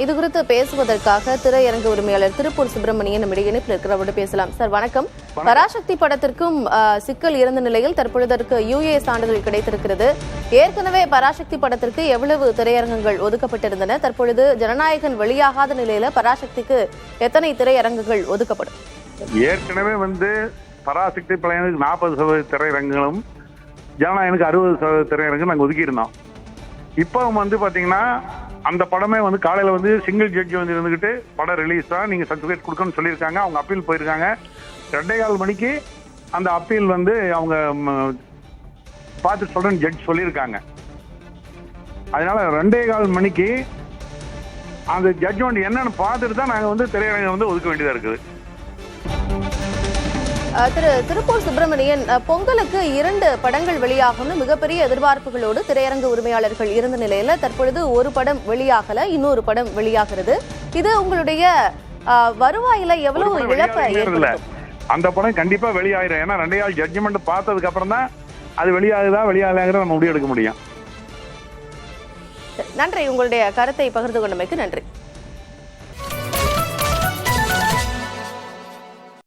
இது குறித்து பேசுவதற்காக திரையரங்கு உரிமையாளர் திருப்பூர் சுப்பிரமணியன் நம்முடைய இணைப்பில் இருக்கிறவரோடு பேசலாம். சார் வணக்கம். பராசக்தி படத்திற்கும் சிக்கல் இருந்த நிலையில் தற்பொழுது அதற்கு UA சான்றிதழ் கிடைத்திருக்கிறது. ஏற்கனவே பராசக்தி படத்திற்கு எவ்வளவு திரையரங்குகள் ஒதுக்கப்பட்டிருந்தன? தற்பொழுது ஜனநாயகன் வெளியாகாத நிலையில பராசக்திக்கு எத்தனை திரையரங்குகள் ஒதுக்கப்படும்? ஏற்கனவே பராசக்தி பழையனுக்கு 40% திரையரங்குகளும் ஜனநாயகனுக்கு 60% திரையரங்கு நாங்கள் ஒதுக்கியிருந்தோம். இப்போ பாத்தீங்கன்னா அந்த படமே காலையில சிங்கிள் ஜட்ஜி இருந்துகிட்டு படம் ரிலீஸ் தான், நீங்க சர்டிபிகேட் கொடுக்கணும்னு சொல்லியிருக்காங்க. அவங்க அப்பீல் போயிருக்காங்க. 2:15 மணிக்கு அந்த அப்பீல் அவங்க பார்த்து சொல்றேன்னு ஜட்ஜ் சொல்லியிருக்காங்க. அதனால 2:15 மணிக்கு அந்த ஜட்ஜ் என்னன்னு பார்த்துட்டு தான் நாங்க திரையரங்கு ஒதுக்க வேண்டியதா இருக்குது. திரு திருப்பூர் சுப்பிரமணியன், பொங்கலுக்கு 2 படங்கள் வெளியாகும்னு மிகப்பெரிய எதிர்பார்ப்புகளோடு திரையரங்கு உரிமையாளர்கள் இருந்த நிலையில தற்பொழுது ஒரு படம் வெளியாகல, இன்னொரு படம் வெளியாகிறது. இது உங்களுடைய வருவாயில எவ்வளவு இழப்பை ஏற்படுத்தும்? அந்த படம் கண்டிப்பா வெளியாயிரும். ஏன்னா 2 ஜட்ஜ்மெண்ட் பார்த்ததுக்கு அப்புறம் தான் அது வெளியாகுதா நம்ம முடிவெடுக்க முடியும். நன்றி, உங்களுடைய கருத்தை பகிர்ந்து கொண்டமைக்கு நன்றி.